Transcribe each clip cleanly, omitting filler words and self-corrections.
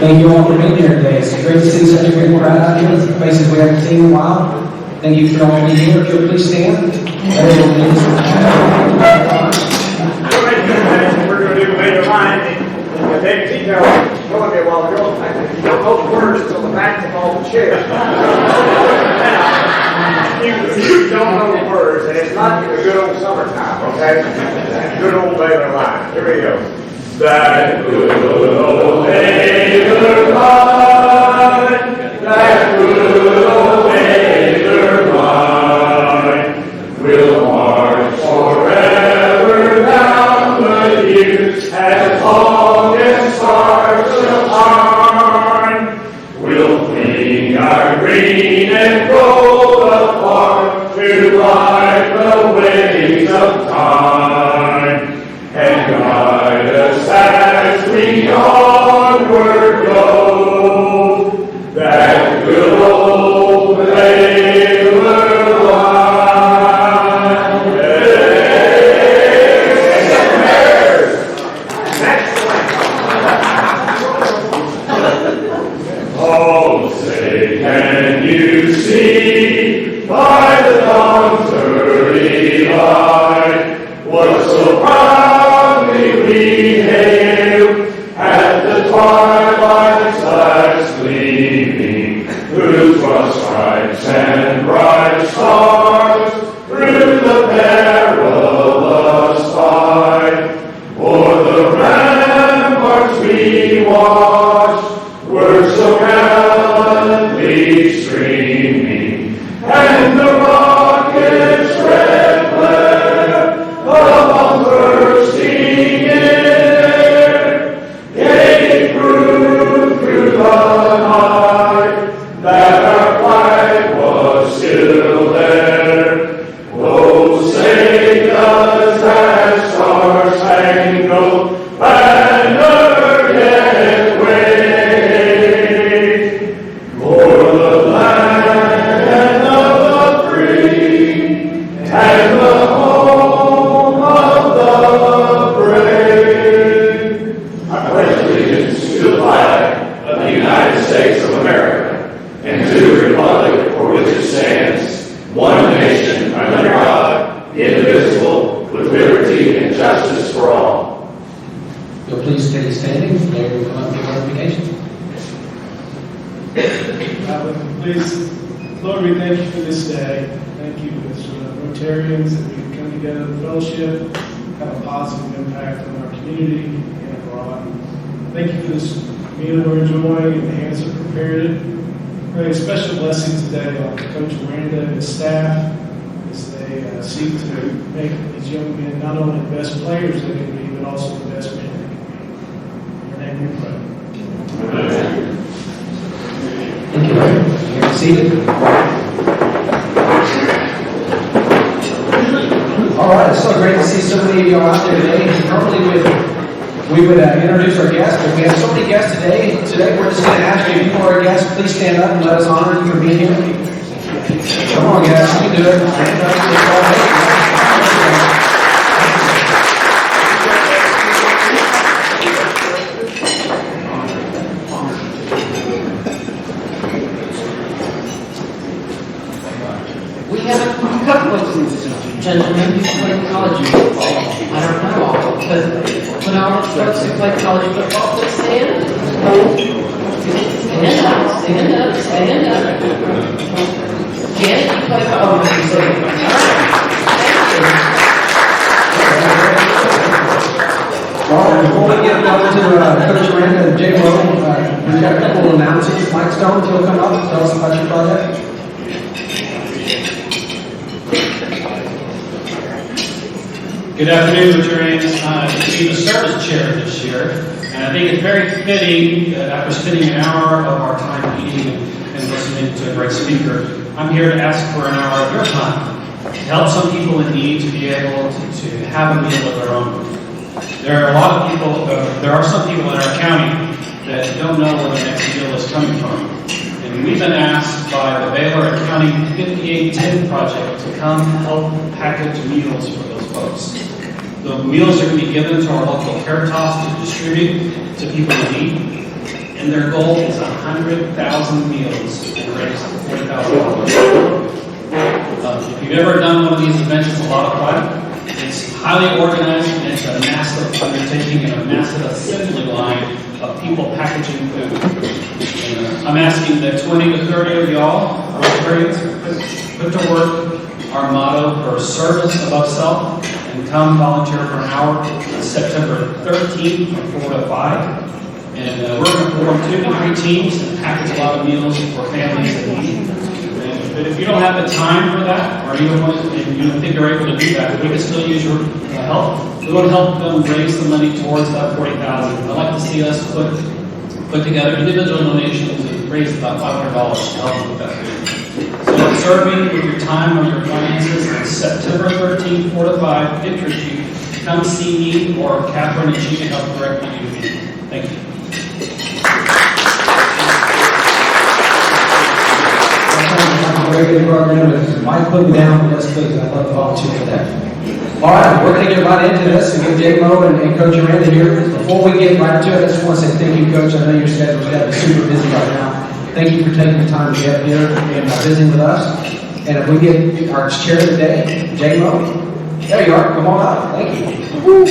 Thank you all for being here today. It's great to see such a great crowd out here. Faces we haven't seen in a while. Thank you for all being here. If you'll please stand. We're going to do Baylor line. They told me a while ago, if you don't know the words, it's on the backs of all the chairs. You don't know the words, and it's not the good old summertime, okay? Good old Baylor line. Here we go. That good old Baylor line, that good old Baylor line, will march forever down the years as long as stars shall shine. We'll fling our green and gold apart to ride the waves of time and guide us as we onward go. That good old Baylor line. Oh, say, can you see by the dawn's early light what so proudly we hailed at the twilight's last gleaming, whose broad stripes and bright stars through the perilous fight o'er the ramparts we watched were so gallantly streaming, and the rocket's red glare above bursting air gave proof through the night that our flag was still there. Oh, say does that star-spangled banner yet wave o'er the land of the free and the home of the brave? I pledge allegiance to the flag of the United States of America and to the republic for which it stands, one nation under God, indivisible, with liberty and justice for all. You'll please stay standing. Mayor will come up with clarification. Please, Lord, we thank you for this day. Thank you as Rotarians that we can come together in fellowship, have a positive impact on our community and abroad. Thank you for this meal we're enjoying and the hands that prepared it. Pray a special blessing today on Coach Aranda and his staff as they seek to make these young men not only the best players they can be, but also the best men they can be. In your name we pray. Amen. Thank you, Mayor. You're seated. All right, it's so great to see so many of you out there today. Normally we would introduce our guests, but we have so many guests today. Today we're just going to ask you, if you are a guest, please stand up and let us honor you for being here. Come on, guys, you can do it. We have a couple of gentlemen who play college football. I don't know all, but when all the folks who play college football, please stand. Stand up, stand up, stand up. Janet, you play football. All right, before we get over to Coach Aranda and Jay Lowe, we've got a couple of announcements. Mike Stone, if you'll come up and tell us about your project. Good afternoon, Rotarians. I'm the service chair this year, and I think it's very fitting that after spending an hour of our time eating and listening to a great speaker, I'm here to ask for an hour of your time to help some people in need to be able to have a meal of their own. There are some people in our county that don't know where the next meal is coming from. And we've been asked by the Baylor County 5810 Project to come help package meals for those folks. The meals are going to be given to our local Caritas to distribute to people in need. and their goal is 100,000 meals and raise $40,000. If you've ever done one of these events, it's a lot of fun. It's highly organized, and it's a massive undertaking and a massive assembly line of people packaging food. And, I'm asking the 20 to 30 of y'all, Rotarians, put to work our motto for service above self, and come volunteer for an hour on September 13th from 4 to 5. And we're going to form 2 to 3 teams and package a lot of meals for families that need. But if you don't have the time for that, or you don't think you're able to do that, we can still use your help. We want to help them raise the money towards that $40,000. I'd like to see us put together individual donations and raise about $500 to help them with that. So serving with your time or your finances on September 13th, 4 to 5, get your sheet. Come see me or Catherine, and she can help direct you. Thank you. Very good program. With Mike putting down, yes, please. I'd love to volunteer for that. All right, we're going to get right into this and get J-Mo and Coach Aranda here. Before we get right to it, I just want to say thank you, Coach. I know your schedule's got to be super busy right now. Thank you for taking the time to get here and visiting with us. And if we get our chair today, J-Mo, there you are. Come on up. Thank you. Woo.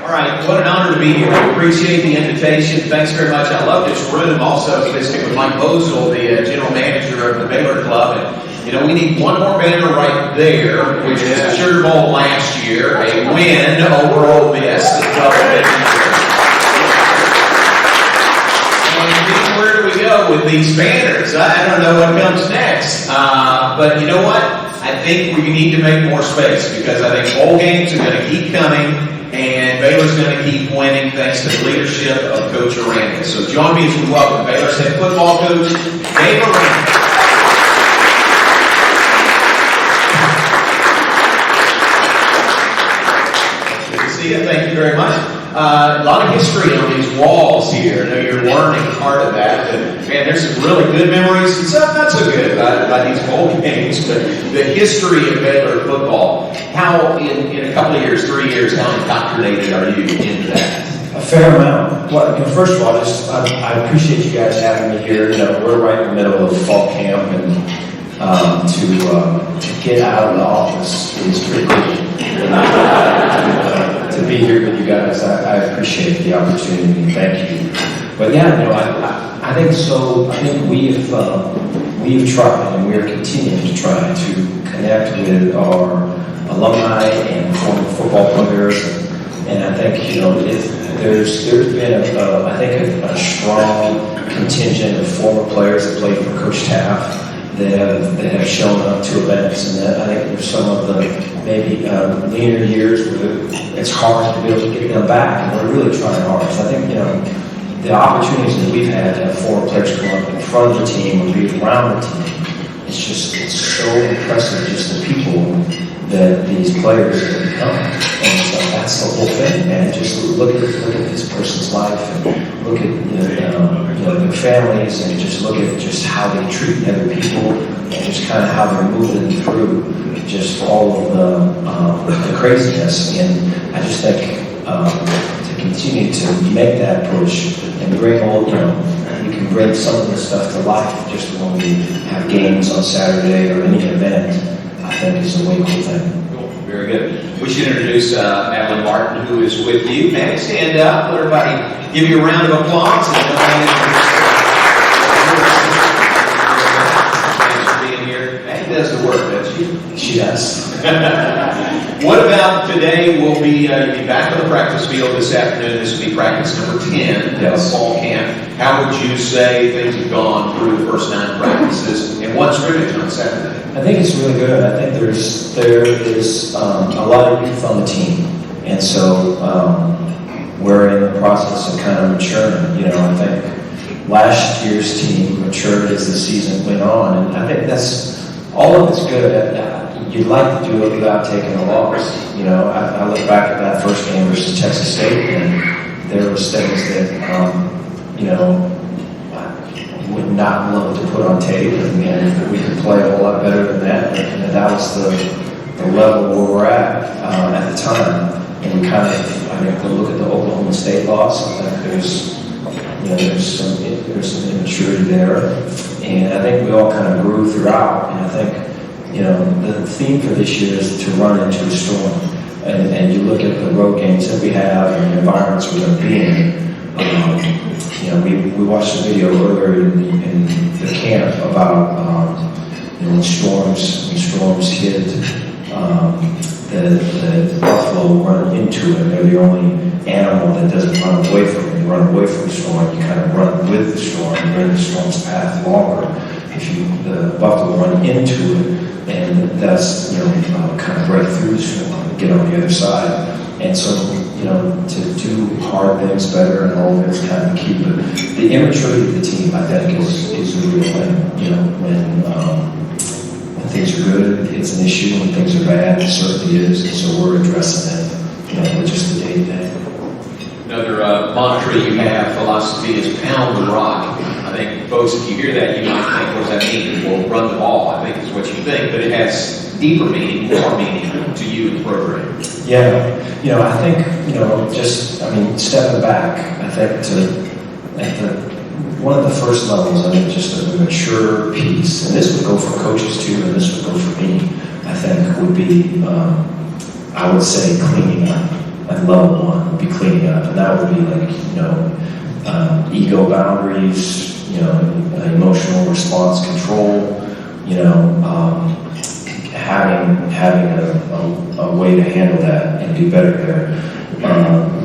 All right, what an honor to be here. I appreciate the invitation. Thanks very much. I love this room. Also, visiting with Mike Mosel, the general manager of the Baylor Club. And, we need one more banner right there, which is the Sugar Bowl last year, a win over Ole Miss. And where do we go with these banners? I don't know what comes next. But you know what? I think we need to make more space, because I think bowl games are going to keep coming. And Baylor's going to keep winning thanks to the leadership of Coach Aranda. So join me as we welcome Baylor's head football coach, Dave Aranda. Good to see you. Thank you very much. A lot of history on these walls here. I know you're learning part of that. But, man, there's some really good memories and some not so good about these bowl games. But the history of Baylor football, how in a couple of years, 3 years, how indoctrinated are you into that? A fair amount. Well, first of all, I appreciate you guys having me here. We're right in the middle of fall camp, and to get out of the office is pretty cool. To be here with you guys, I appreciate the opportunity. Thank you. But yeah, I think so. I think we've tried, and we are continuing to try to connect with our alumni and former football players, and I think there's been a strong contingent of former players that played for Coach Taft that have shown up to events, and that I think there's some of the maybe leaner years where it's hard to be able to get them back, and we're really trying hard. So I think the opportunities that we've had to have former players come up in front of the team or be around the team, it's so impressive, just the people that these players have become. And so that's the whole thing, man. Just look at this person's life, and look at their families, and just look at just how they treat other people, and just kind of how they're moving through just all of the craziness. And I just think to continue to make that push and bring we can bring some of this stuff to life just when we have games on Saturday or any event, I think is a way cool thing. Cool. Very good. We should introduce Madeline Martin, who is with you. Maddie, stand up. Let everybody give you a round of applause. Thanks for being here. Maddie does the work, doesn't she? She does. What about today? You'll be back on the practice field this afternoon. This will be practice number 10 of fall camp. How would you say things have gone through the first 9 practices and one scrimmage on Saturday? I think it's really good. I think there is a lot of youth on the team, and so we're in the process of kind of maturing. I think last year's team matured as the season went on, and I think that's all of it's good. You'd like to do it without taking a loss. I look back at that first game versus Texas State, and there was things that I would not love to put on tape, and we could play a whole lot better than that. And that was the level where we're at the time. and we kind of, I think, look at the Oklahoma State loss. I think there's some immaturity there, and I think we all kind of grew throughout. And I think, the theme for this year is to run into a storm. And you look at the road games that we have and the environments we're going to be in. We watched a video earlier in the camp about when storms hit. The buffalo run into it. They're the only animal that doesn't run away from it. You run away from the storm, you kind of run with the storm, you run the storm's path longer. If the buffalo run into it, and that's kind of break through the storm and get on the other side. And so, to do hard things better and all of it's kind of key. But the immaturity of the team, I think, is a real thing. When things are good, it's an issue. When things are bad, it certainly is. And so we're addressing it, with just the day-to-day. Another mantra you have, philosophy, is pound the rock. I think, folks, if you hear that, you might think, what does that mean? Well, run the ball, I think is what you think. But it has deeper meaning, more meaning to you in the program. Yeah. I think, stepping back, I think one of the first levels, I think, just of a mature piece, and this would go for coaches too, and this would go for me, I think, would be, I would say, cleaning up. Like level one would be cleaning up, and that would be like, ego boundaries, emotional response control, having a way to handle that and do better there.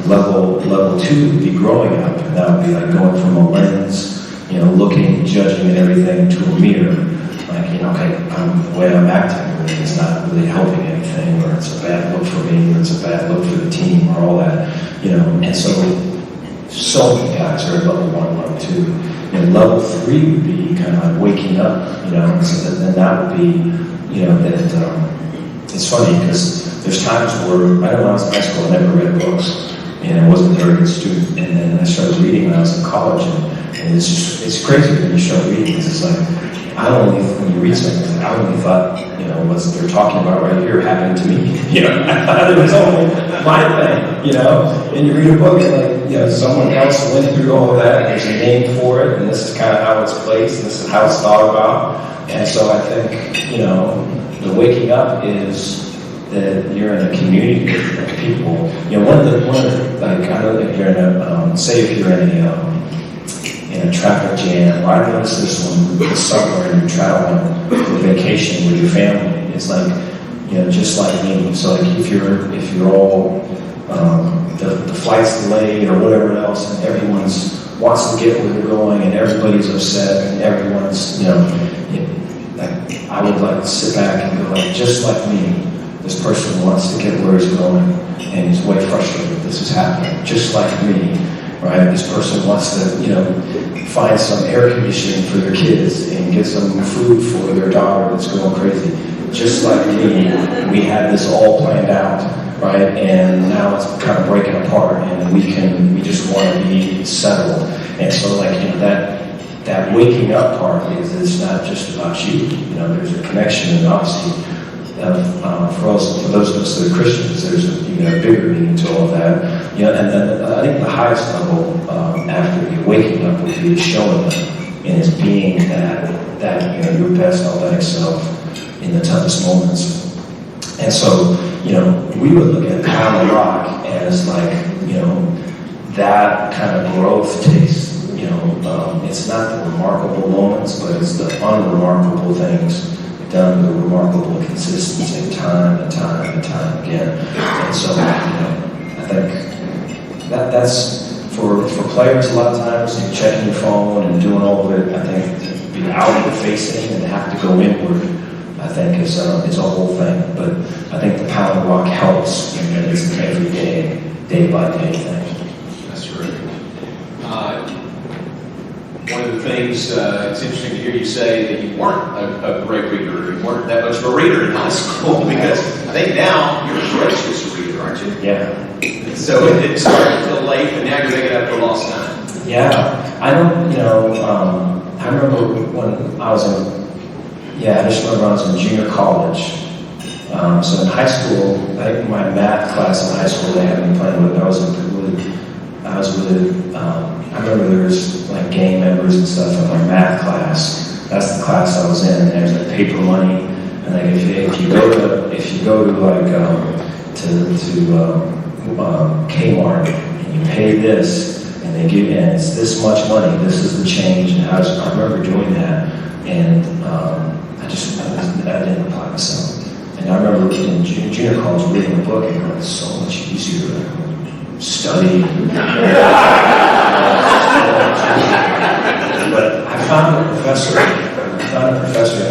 Level two would be growing up, and that would be like going from a lens, looking, judging everything to a mirror. Like, the way I'm acting is not really helping anything, or it's a bad look for me, or it's a bad look for the team, or all that, And so many guys are at level one, level two. And level three would be kind of like waking up, so that would be, it's funny because there's times where, I know when I was in high school, I never read books, and I wasn't a very good student, and then I started reading when I was in college, and it's crazy when you start reading, because it's like, when you read something, I only thought, what they're talking about right here happened to me. I thought it was only my thing, and you read a book and someone else went through all of that, and there's a name for it, and this is kind of how it's placed, and this is how it's thought about. And so I think, the waking up is that you're in a community of people. One of the like, I know that you're in a, say if you're in a traffic jam, or I noticed this one somewhere and you're traveling for vacation with your family. It's like, just like me. So like if you're all, the flight's delayed or whatever else, and everyone's wants to get where they're going, and everybody's upset, and everyone's, like, I would like to sit back and go, like, just like me, this person wants to get where he's going, and he's way frustrated that this is happening. Just like me, right? This person wants to, find some air conditioning for their kids and get some food for their daughter that's going crazy. Just like me, we had this all planned out, right? And now it's kind of breaking apart, and we just want to be settled. And so, like, that waking up part is not just about you. There's a connection, and obviously, for those of us that are Christians, there's a bigger meaning to all of that. And then I think the highest level after you waking up would be showing up, and it's being that your best authentic self in the toughest moments. And so, we would look at Pound the Rock as like, that kind of growth taste. It's not the remarkable moments, but it's the unremarkable things done with a remarkable consistency, time and time and time again. And so, I think that's for players a lot of times, checking your phone and doing all of it. I think to be outward facing and have to go inward, I think is a whole thing. But I think the Pound the Rock helps, and it's an everyday, day by day thing. That's right. One of the things, it's interesting to hear you say that you weren't a great reader, you weren't that much of a reader in high school, because I think now you're a gracious reader, aren't you? Yeah. So it didn't start until late, but now you're making up for lost time. Yeah. I don't, I remember when I was in junior college, So in high school, like my math class in high school, they had me playing with. I was with. I remember there was like gang members and stuff in my math class. That's the class I was in. And there's like paper money, and like if you go to like Kmart and you pay this, and they give, and it's this much money. This is the change. And I remember doing that, and I didn't apply myself. And I remember in junior college reading a book and going, it's so much easier to study. But I found a professor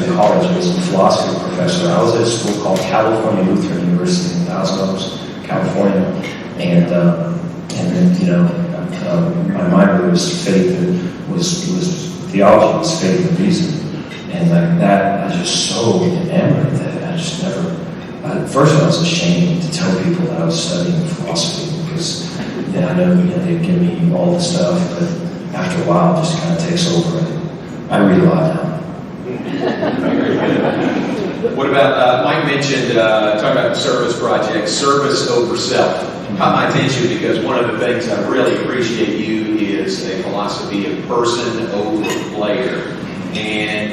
in college. He was a philosophy professor. I was at a school called California Lutheran University in Thousand Oaks, California. And then, my minor was faith, theology was faith and reason. And like that, I was just so enamored that I just never, at first I was ashamed to tell people that I was studying philosophy because I know they'd give me all the stuff, but after a while it just kind of takes over and I read a lot now. What about, Mike mentioned, talking about service projects, service over self. Caught my attention because one of the things I really appreciate you is a philosophy of person over player. And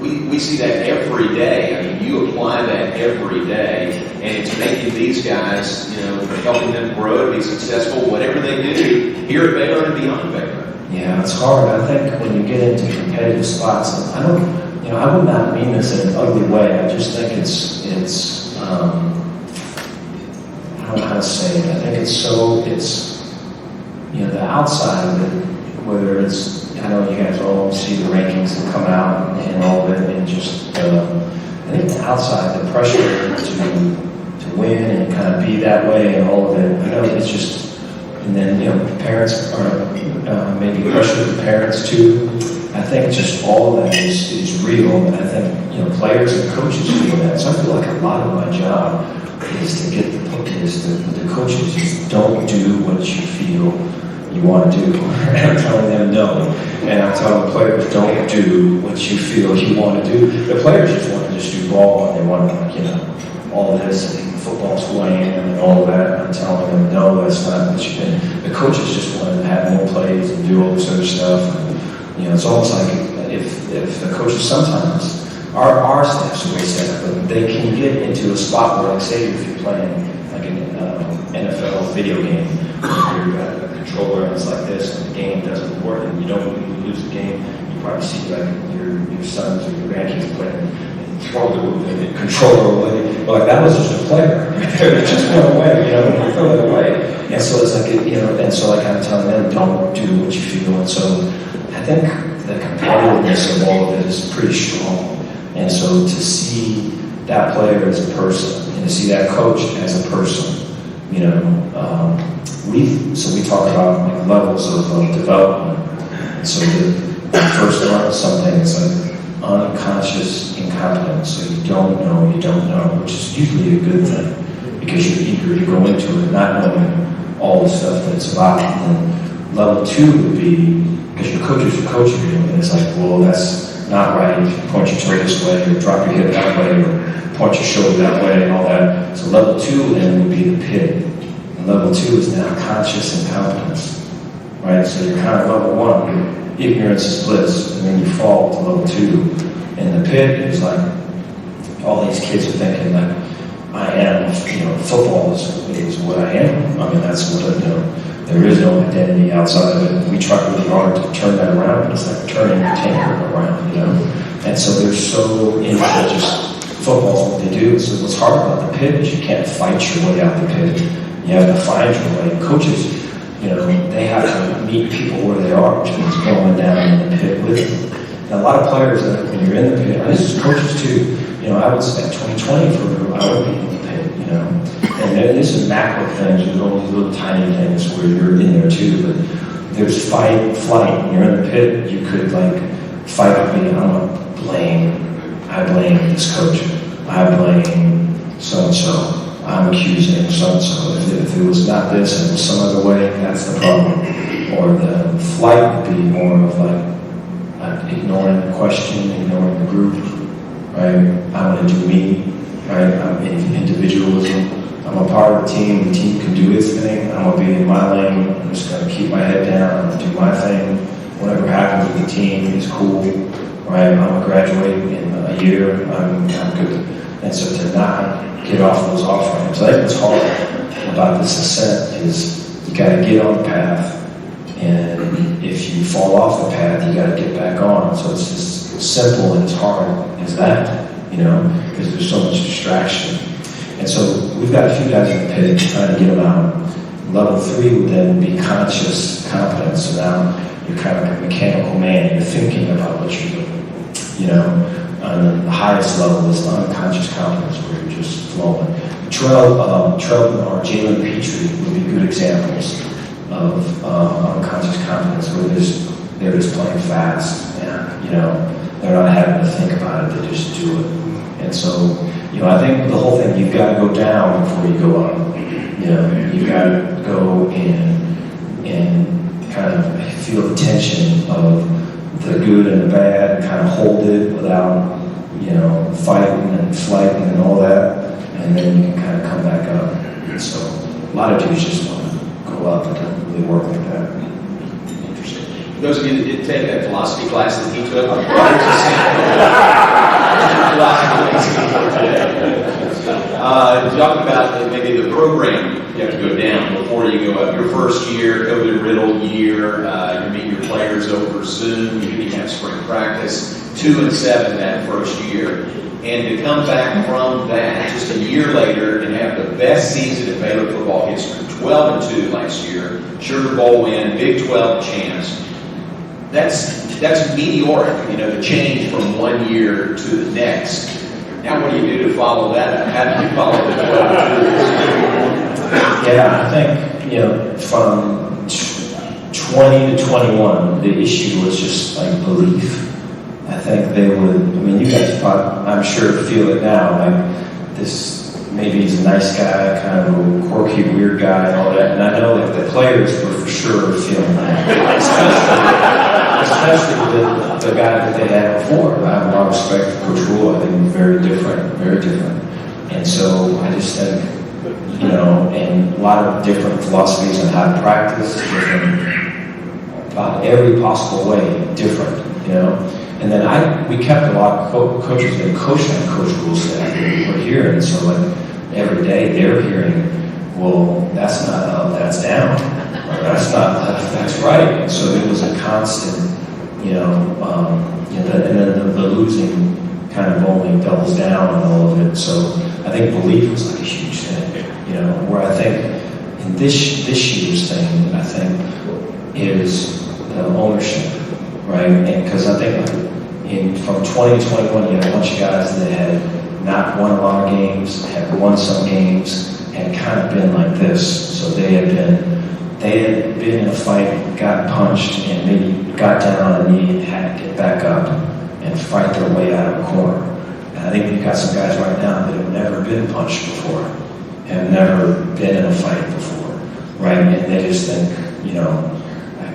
we see that every day. I mean, you apply that every day, and it's making these guys, helping them grow to be successful, whatever they do here at Baylor and beyond Baylor. Yeah, it's hard. I think when you get into competitive spots, I would not mean this in an ugly way. I just think it's I don't know how to say it. I think it's the outside of it, whether it's, I know you guys all see the rankings that come out and all of it, and just, I think the outside, the pressure to win and kind of be that way and all of it, I know it's just, and then, parents are, maybe pressure the parents too. I think just all of that is real, and I think, players and coaches feel that. So I feel like a lot of my job is to get the coaches just don't do what you feel you want to do. And I'm telling them no. And I'm telling the players, don't do what you feel you want to do. The players just want to just do ball, and they want to, all this, and football's who I am, and all of that. And I'm telling them, no, that's not what you've been. The coaches just want to have more plays and do all this other stuff. And, it's almost like if the coaches sometimes, our staff's the way set up, but they can get into a spot where, like, say, if you're playing like an NFL video game, you've got a controller and it's like this, and the game doesn't work, and you lose the game, you probably see like your sons or your grandkids playing and throw the controller away. But like that was just a player. It just went away, and you throw it away. And so it's like, and so like I'm telling them, don't do what you feel. And so I think the competitiveness of all of it is pretty strong. And so to see that player as a person, and to see that coach as a person, we talk about like levels of development. And so the first learn something is like unconscious incompetence. So you don't know, which is usually a good thing because you're eager to go into it, not knowing all the stuff that it's about. And then level 2 would be, because your coaches are coaching you, and it's like, well, that's not right. You point your toe this way, or drop your hip that way, or point your shoulder that way, and all that. So level 2 then would be the pit. And level 2 is now conscious incompetence, right? So you're kind of level 1, ignorance is bliss, and then you fall to level 2. And the pit is like, all these kids are thinking like, I am, football is what I am. I mean, that's what, there is no identity outside of it. We try really hard to turn that around, but it's like turning the tanker around, And so they're so into just football's what they do. So what's hard about the pit is you can't fight your way out the pit. You have to find your way. Coaches, they have to meet people where they are, which means going down in the pit with them. And a lot of players, when you're in the pit, and this is coaches too, I would spend 2020 for I would be in the pit, And this is macro things, there's all these little tiny things where you're in there too, but there's fight, flight. When you're in the pit, you could like fight with me, I blame this coach, I blame so-and-so, I'm accusing so-and-so. If it was not this and it was some other way, that's the problem. Or the flight would be more of like ignoring the question, ignoring the group, right? I want to do me. right? I'm individualism. I'm a part of the team can do its thing. I'm gonna be in my lane. I'm just gonna keep my head down, I'm gonna do my thing. Whatever happens with the team is cool, right? I'm gonna graduate in a year, I'm good. And so to not get off those off ramps, I think what's hard about this ascent is you gotta get on the path, and if you fall off the path, you gotta get back on. So it's just simple and as hard as that, because there's so much distraction. And so we've got a few guys in the pit trying to get them out. Level 3 would then be conscious competence. So now you're kind of like a mechanical man. You're thinking about what you're doing. And the highest level is the unconscious competence where you're just flowing. Trell or Jalen Petrie would be good examples of unconscious competence where they're just playing fast and, they're not having to think about it, they just do it. And so, I think the whole thing, you've got to go down before you go up. You've got to go and kind of feel the tension of the good and the bad, and kind of hold it without, fighting and flighting and all that, and then you can kind of come back up. And so a lot of dudes just want to go up and don't really work like that. Interesting. For those of you that didn't take that philosophy class that he took, talking about maybe the program you have to go down before you go up. Your first year, COVID-riddled year, you meet your players over Zoom, you didn't have spring practice, 2-7 that first year. And to come back from that just a year later and have the best season in Baylor football history, 12-2 last year, Sugar Bowl win, Big 12 champs. That's meteoric, the change from one year to the next. Now what do you do to follow that up? How do you follow the 12-2? Yeah, I think, from 20 to 21, the issue was just like belief. I think they would, you guys probably, I'm sure, feel it now, like this, maybe he's a nice guy, kind of a quirky, weird guy, and all that. And I know that the players were for sure feeling that, especially the guy that they had before. I have a lot of respect for Coach Rule. I think he's very different. And so I just think, and a lot of different philosophies on how to practice, different, about every possible way, different, And then we kept a lot of coaches that coached on Coach Rule's staff were here, and so every day they're hearing, well, that's not up, that's down, or that's not left, that's right. And so it was a constant, and then the losing kind of only doubles down on all of it. So I think belief was like a huge thing, where I think in this year's thing, I think is the ownership, right? And because I think from 20 to 21, you had a bunch of guys that had not won a lot of games, had won some games, and kind of been like this. So they had been in a fight, got punched, and maybe got down on a knee and had to get back up and fight their way out of a corner. And I think we've got some guys right now that have never been punched before, have never been in a fight before, right? And they just think,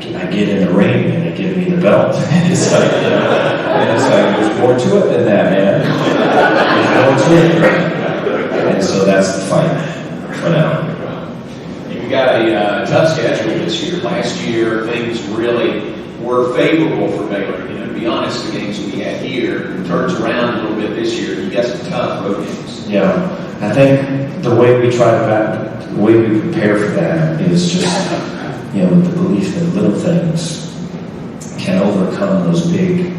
I get in the ring and they give me the belt. And it's like, there's more to it than that, man. There's more to it. Right? And so that's the fight for now. You got a tough schedule this year. Last year, things really were favorable for Baylor. To be honest, the games we had here turns around a little bit this year. You got some tough road games. Yeah, I think the way we prepare for that is just, with the belief that little things can overcome those big,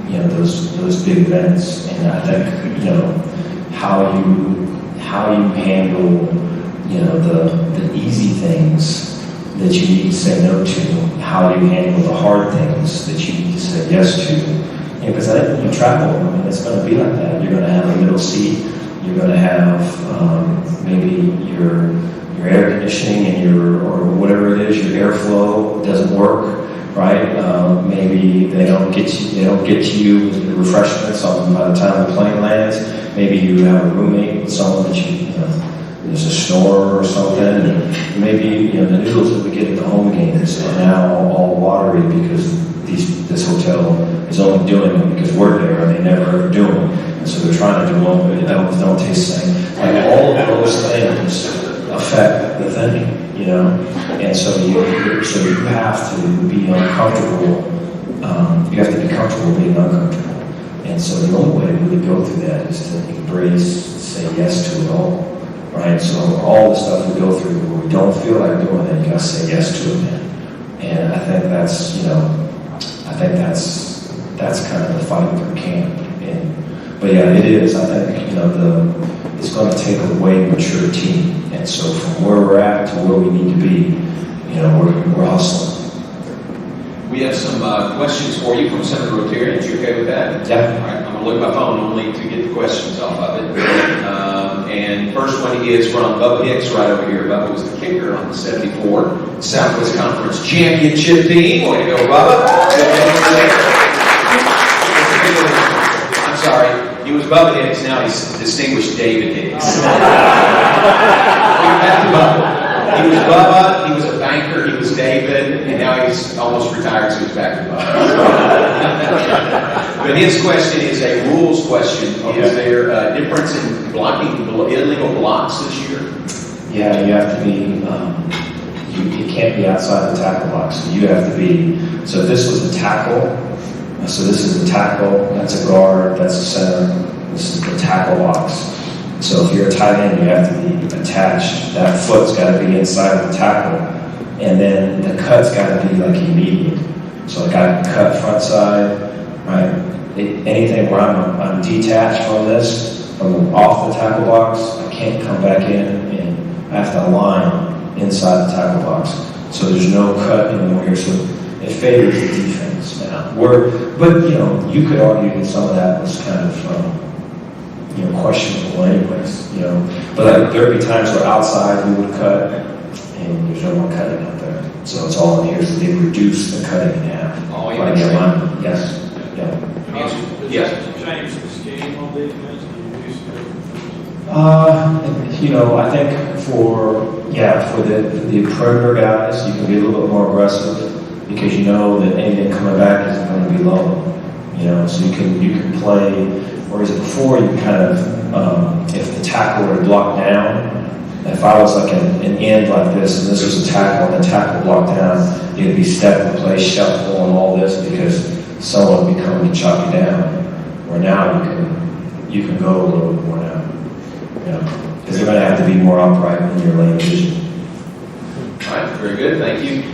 those big events. And I think, how you handle, the easy things that you need to say no to, how you handle the hard things that you need to say yes to. Because I think when you travel, it's going to be like that. You're going to have a middle seat. You're going to have maybe your air conditioning and or whatever it is, your airflow doesn't work, right? Maybe they don't get to you with the refreshments by the time the plane lands. Maybe you have a roommate with someone that there's a snore or something, and maybe the noodles that we get at the home games are now all watery because this hotel is only doing them because we're there and they never ever do them. And so they're trying to do one, but it don't taste the same. Like all of those things affect the thing, you know? And so you have to be uncomfortable. You have to be comfortable being uncomfortable. And so the only way to really go through that is to embrace, say yes to it all, right? So all the stuff we go through where we don't feel like doing it, you gotta say yes to it, man. And I think that's, that's kind of the fight for camp. But yeah, it is. I think, it's going to take a way mature team. And so from where we're at to where we need to be, we're hustling. We have some questions for you from Senator Rotarians. You okay with that? Yeah. All right, I'm going to look at my phone only to get the questions off of it. And first one is from Bubba Hicks right over here. Bubba was the kicker on the 74 Southwest Conference Championship team. Way to go, Bubba. I'm sorry. He was Bubba Hicks. Now he's distinguished David Hicks. Back to Bubba. He was Bubba, he was a banker, he was David, and now he's almost retired, so he's back to Bubba. But his question is a rules question. Okay. Is there a difference in blocking illegal blocks this year? Yeah, you have to be, you can't be outside the tackle box. So you have to be, so if this was a tackle, so this is a tackle, that's a guard, that's a center, this is the tackle box. So if you're a tight end, you have to be attached. That foot's got to be inside the tackle, and then the cut's got to be like immediate. So like I can cut front side, right? Anything where I'm detached from this, from off the tackle box, I can't come back in, and I have to align inside the tackle box. So there's no cut anymore here. So it favors the defense now. But you could argue that some of that was kind of questionable anyways, But like there'd be times where outside we would cut, and there's no more cutting out there. So it's all in here. So they reduce the cutting in half. Oh, yeah. By the alignment. Yes. Yeah. Yes. Change the scheme on defense. I think for the perimeter guys, you can be a little bit more aggressive because you know that anything coming back isn't going to be low. So you can play. Whereas before, you kind of, if the tackle were blocked down, if I was like an end like this, and this was a tackle, and the tackle blocked down, it'd be step in place, shuffle, and all this because someone would be coming to chop you down. Where now you can go a little bit more now, because they're going to have to be more upright in your lane vision. All right, very good, thank you.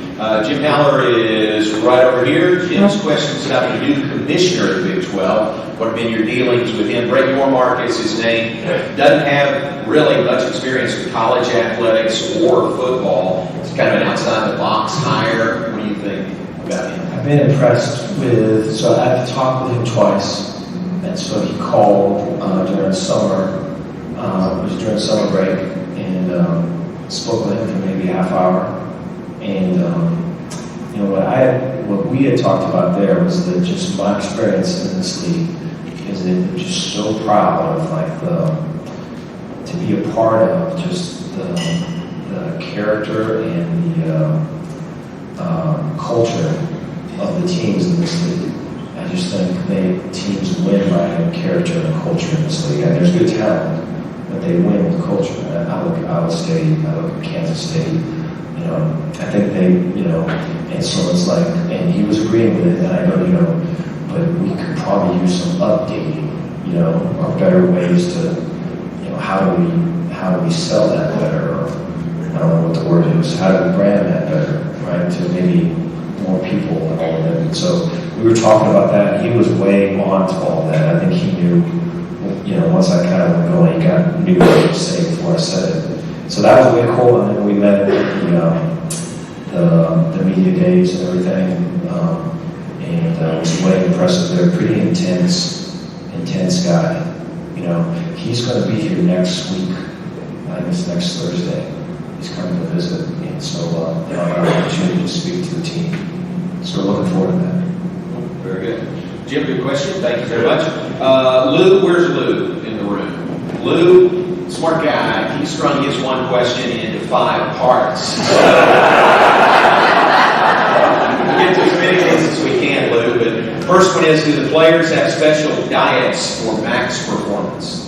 Jim Haller is right over here. Jim's questions about the new commissioner of the Big 12. What have been your dealings with him? Brett Yormark is his name. Doesn't have really much experience with college athletics or football. It's kind of an outside-the-box hire. What do you think about him? I've been impressed with, so I've talked with him twice. And so he called during summer, it was during summer break, and spoke with him for maybe a half hour. And what we had talked about there was that just my experience in this league is that I'm just so proud of to be a part of just the character and the culture of the teams in this league. I just think teams win by having character and culture in this league. And there's good talent, but they win with culture. I look at Iowa State, I look at Kansas State. I think and so it's like, and he was agreeing with it, and I go, but we could probably use some updating, or better ways to, how do we sell that better, or I don't know what the word is, how do we brand that better, right, to maybe more people and all of that. And so we were talking about that, and he was way on to all that. I think he knew, once I kind of went going, he knew what to say before I said it. So that was really cool, and then we met at the media days and everything, and it was way impressive. They're a pretty intense guy. He's going to be here next week. I think it's next Thursday. He's coming to visit, and so I have an opportunity to speak to the team. So we're looking forward to that. Very good. Jim, good question. Thank you very much. Lou, where's Lou in the room? Lou. Smart guy, he strung his one question into 5 parts. We'll get to as many things as we can, Lou, but First one is, do the players have special diets for max performance?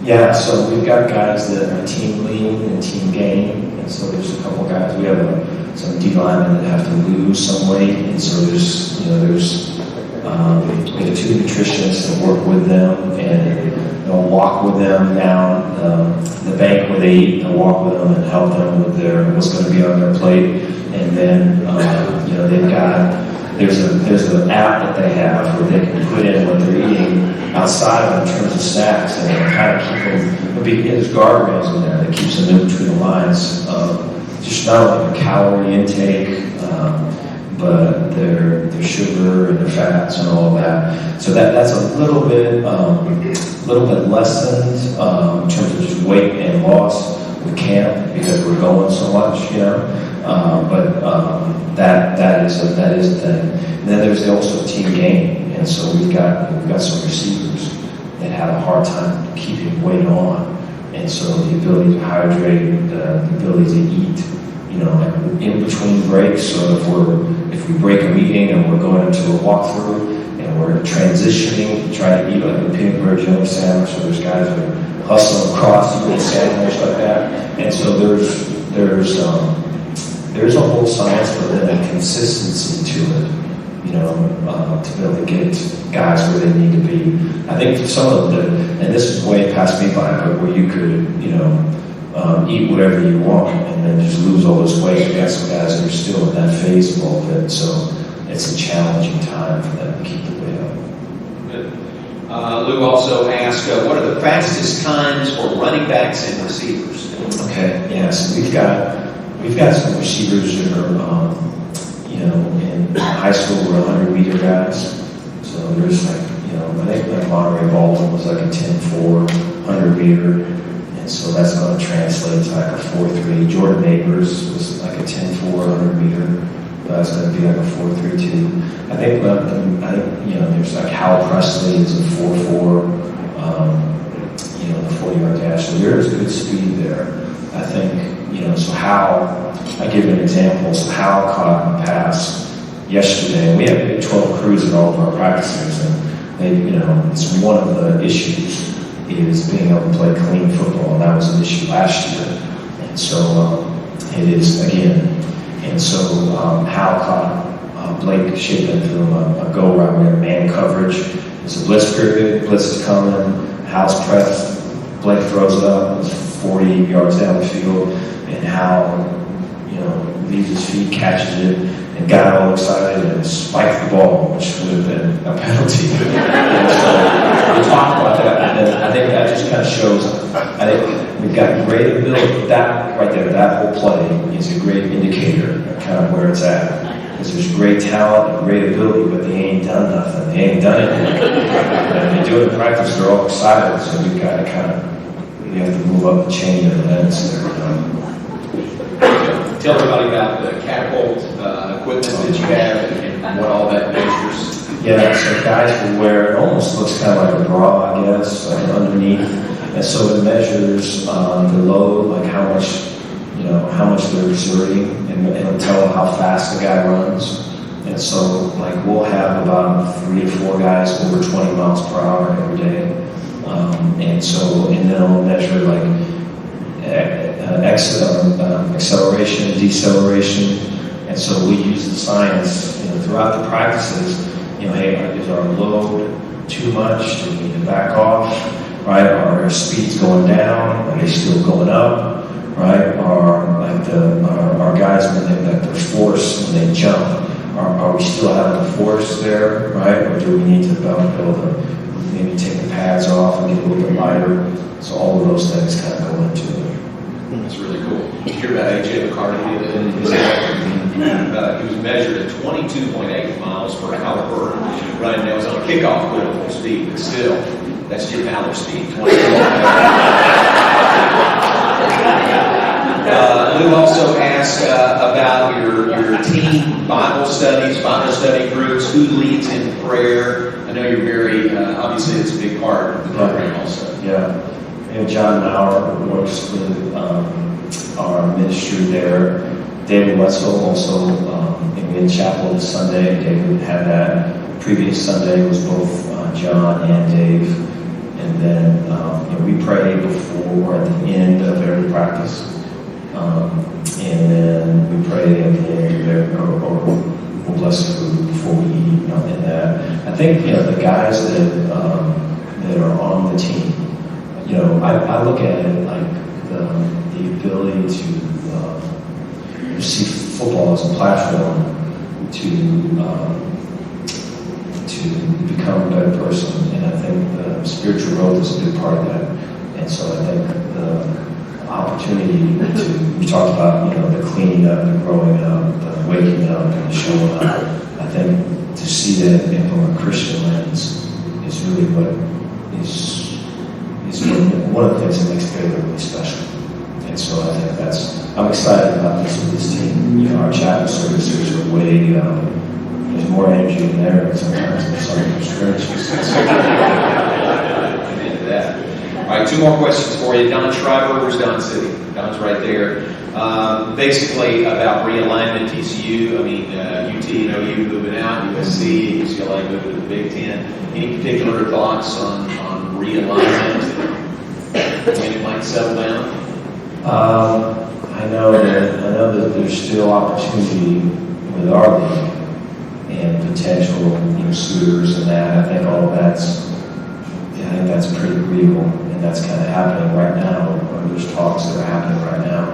Yeah, so we've got guys that are team lean and team gain, and so there's a couple guys. We have some D linemen that have to lose some weight, and so there's we have 2 nutritionists that work with them, and they'll walk with them down the bank where they eat. They'll walk with them and help them with what's going to be on their plate, and then they've got. There's an app that they have where they can put in what they're eating outside of in terms of snacks, and it'll kind of keep them. There's guardrails in there that keeps them in between the lines. Just not only their calorie intake, but their sugar and their fats and all of that. So that's a little bit lessened in terms of just weight and loss with camp because we're going so much, that is a thing. And then there's also team gain, and so we've got some receivers that have a hard time keeping weight on, and so the ability to hydrate, the ability to eat, in between breaks. So if we break a meeting and we're going into a walkthrough and we're transitioning, trying to eat like a peanut butter jelly sandwich, so there's guys that are hustling across eating a sandwich like that, and so there's a whole science, but then a consistency to it, to be able to get guys where they need to be. I think for some of them, and this is way past me by, but where you could, eat whatever you want and then just lose all this weight. We got some guys that are still in that phase a little bit, so it's a challenging time for them to keep the weight up. Good. Lou also asked, what are the fastest times for running backs and receivers? Okay, yeah, so we've got some receivers that are, in high school we're 100-meter guys. So there's I think like Monterey Baldwin was like a 10-4, 100-meter. And so that's going to translate to like a 4.3. Jordan Neighbors was like a 10-4, 100-meter. That's going to be like a 4.32. I think there's like Hal Presley is a 4.4, the 40-yard dash. So there is good speed there. I think, so Hal, I give you an example. So Hal caught a pass yesterday. We have Big 12 crews at all of our practices, and it's one of the issues is being able to play clean football, and that was an issue last year. And so it is again. And so Hal caught Blake Shipman through a go route. We have man coverage. It's a blitz period. Blitz is coming. Hal's pressed. Blake throws it up. It's 40 yards down the field, and Hal, leaves his feet, catches it, and got all excited and spiked the ball, which would have been a penalty. And so we talked about that, and I think that just kind of shows. I think we've got great ability. That right there, that whole play is a great indicator of kind of where it's at. Because there's great talent and great ability, but they ain't done nothing. They ain't done it. And they do it in practice. They're all excited, so we've got to we have to move up the chain of events there. Tell everybody about the catapult equipment that you have and what all that measures. Yeah, so guys will wear, it almost looks kind of like a bra, I guess, like underneath. And so it measures the load, like how much they're exerting, and it'll tell how fast the guy runs. And so, like, we'll have about 3 to 4 guys over 20 miles per hour every day. And then it'll measure, like, acceleration, deceleration. And so we use the science, throughout the practices, hey, is our load too much? Do we need to back off? Right? Are our speeds going down? Are they still going up? Right? Our guys, when their force, when they jump, are we still having the force there? Right? Or do we need to be able to maybe take the pads off and get a little bit lighter? So all of those things kind of go into it. That's really cool. Did you hear about AJ McCarty? He was measured at 22.8 miles per hour running. That was on a kickoff critical speed, but still, that's Jim Haller's speed. Lou also asked about your team Bible studies, Bible study groups. Who leads in prayer? I know you're very, obviously it's a big part of the program also. Yeah. John Maurer works with our ministry there. David Wetzel also in chapel this Sunday. David had that previous Sunday was both John and Dave. And then we pray before at the end of every practice. And then we pray at the end of every, or we'll bless the food before we eat. And I think the guys that are on the team, I look at it like the ability to see football as a platform to become a better person. And I think the spiritual growth is a big part of that. And so I think the opportunity we talked about, the cleaning up, the growing up, the waking up, and the showing up. I think to see that from a Christian lens is really what is one of the things that makes Baylor really special. And so I think I'm excited about this with this team. Our chapel services are way, there's more energy in there sometimes than some of the churches. Into that. All right, two more questions for you. Don Schreiber, where's Don sitting? Don's right there. Basically about realignment, TCU, UT, OU moving out, USC, UCLA moving to the Big Ten. Any particular thoughts on realignment? When it might settle down? I know that there's still opportunity with our league and potential suitors and that. I think all of that's pretty real, and that's kind of happening right now, or there's talks that are happening right now.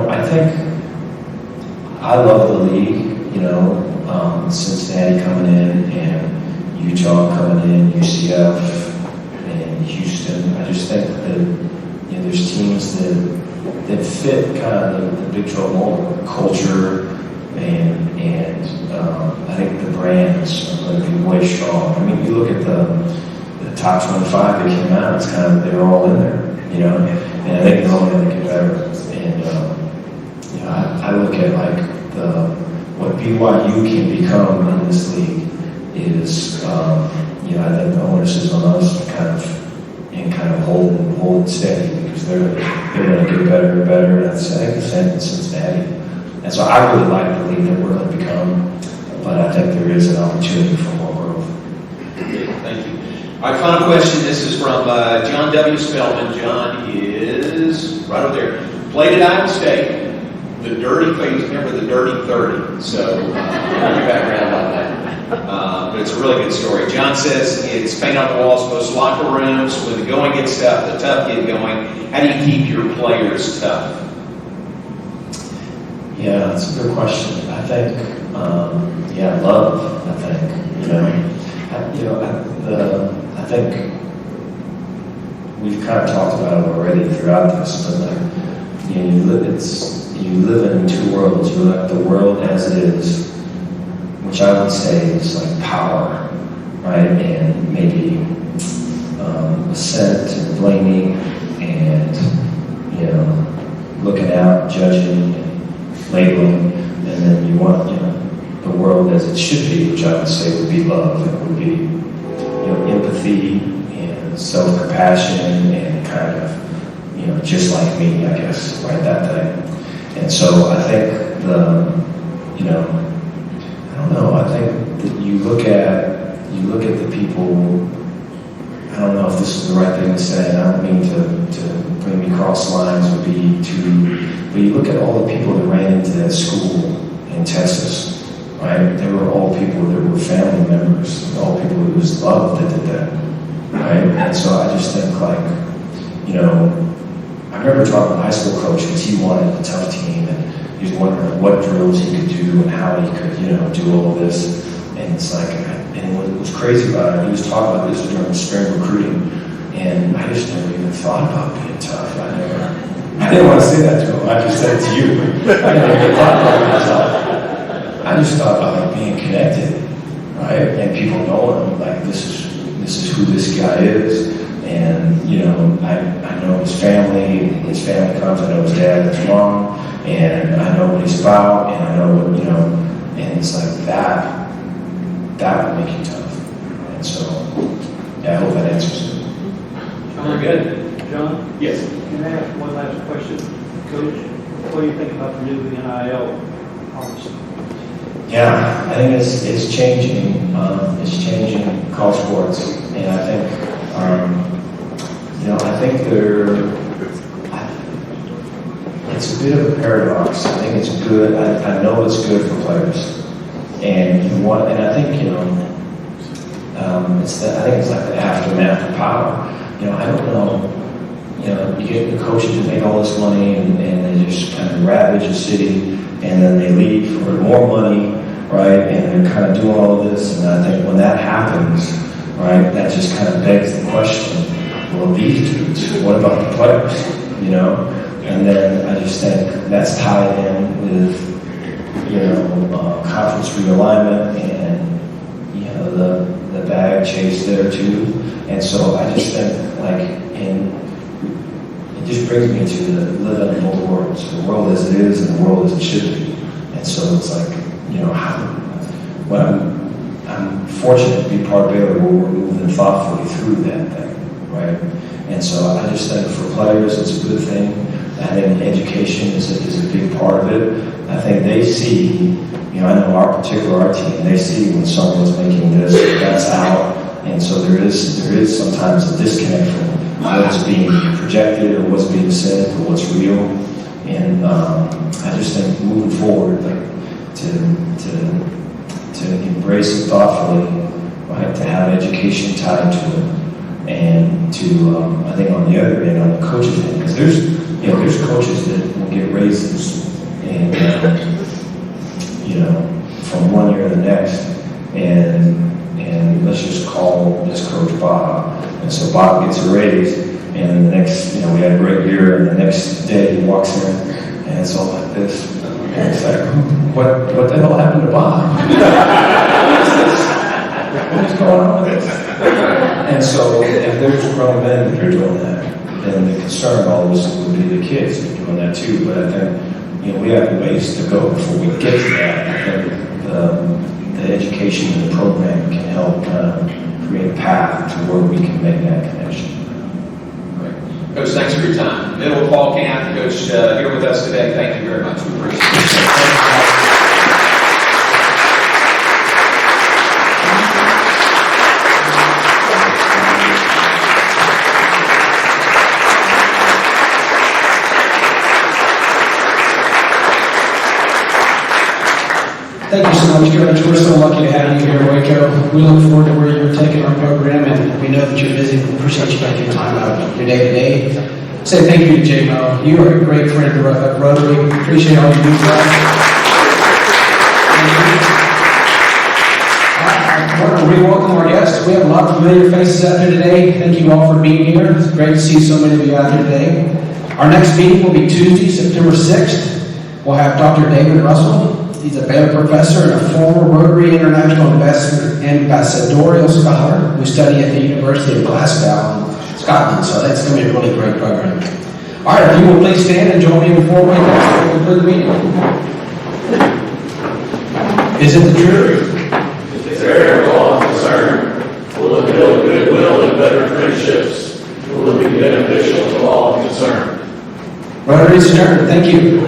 I think I love the league, Cincinnati coming in and Utah coming in, UCF and Houston. I just think that there's teams that fit kind of the Big 12 mold, culture, and I think the brands are going to be way strong. You look at the top 25 that came out, it's kind of, they're all in there, and I think they're all going to get better. And I look at what BYU can become in this league is, I think the onus is on us to kind of hold it steady, because they're going to get better and better. And I think the same in Cincinnati. And so I really like the league that we're going to become, but I think there is an opportunity for more growth. Thank you. All right, final question. This is from John W. Spellman. John is right over there. Played at Iowa State. The dirty phase, remember the dirty 30. So, your background on that. But it's a really good story. John says it's paint on the walls, most locker rooms. When the going gets tough, the tough get going. How do you keep your players tough? Yeah, that's a good question. I think, love. I think, I think we've kind of talked about it already throughout this, but you live in two worlds. You look at the world as it is, which I would say is like power, right? And maybe assent and blaming and looking out, judging, and labeling, and then you want the world as it should be, which I would say would be love. It would be empathy and self-compassion and kind of just like me, I guess, right? That thing. And so I think I don't know. I think that you look at the people. I don't know if this is the right thing to say, and I don't mean to bring me cross lines or be too. But you look at all the people that ran into that school in Texas, right? They were all people that were family members, all people who was loved that did that, right? And so I just think I remember talking to a high school coach because he wanted a tough team, and he was wondering what drills he could do and how he could, do all this. And it's like, and what was crazy about it, he was talking about this during spring recruiting, and I just never even thought about being tough. I didn't want to say that to him. I just said it to you. I never even thought about myself. I just thought about being connected, right? And people knowing, this is who this guy is. And, I know his family comes, I know his dad and his mom, and I know what he's about, and I know what, and it's like that would make you tough. And so, I hope that answers it. Very good. John? Yes. Can I ask one last question? Coach, what do you think about the new NIL policy? Yeah, I think it's changing. It's changing college sports, and I think I think it's a bit of a paradox. I think it's good. I know it's good for players, and I think I think it's like the aftermath of power. I don't know. You get the coaches who make all this money and they just kind of ravage the city, and then they leave for more money, right? And they're kind of doing all of this, and I think when that happens, right, that just kind of begs the question: well, these dudes, what about the players? And then I just think that's tied in with conference realignment and the bag chase there too. And so I just think it just brings me to live in both worlds: the world as it is and the world as it should be. And so it's like, I'm fortunate to be part of Baylor where we're moving thoughtfully through that thing, right? And so I just think for players it's a good thing. I think education is a big part of it. I think they see, I know our team, they see when someone's making this, that's out. And so there is sometimes a disconnect from what's being projected or what's being said or what's real. And I just think moving forward, to embrace it thoughtfully, right, to have education tied to it, and to I think on the other end, on the coaches end, because there's coaches that will get raises and from one year to the next, and let's just call this coach Bob, and so Bob gets a raise, and the next, we had a great year, and the next day he walks in, and it's all like this, and it's like, what the hell happened to Bob? What is going on with this? And so if there's grown men that are doing that, then the concern always would be the kids that are doing that too. But I think we have ways to go before we get to that. I think the education and the program can help create a path to where we can make that connection. Great. Coach, thanks for your time. Middle Paul Camp, Coach, here with us today. Thank you very much. We appreciate it. Thank you so much, Coach. We're so lucky to have you here at Waco. We look forward to where you're taking our program, and we know that you're busy. We appreciate you taking time out of your day to day. Say thank you to J-Mo. You are a great friend of Rotary. Appreciate all you do for us. I want to re-welcome our guests. We have a lot of familiar faces out here today. Thank you all for being here. It's great to see so many of you out here today. Our next meeting will be Tuesday, September 6th. We'll have Dr. David Russell. He's a Baylor professor and a former Rotary International Ambassadorial Scholar who studied at the University of Glasgow in Scotland. So that's going to be a really great program. All right, if you will please stand and join me in the four-way prayer to conclude the meeting. Is it the truth? It's fair, law, concern. Will it build goodwill and better friendships? Will it be beneficial to all concerned? Rotary is adjourned. Thank you.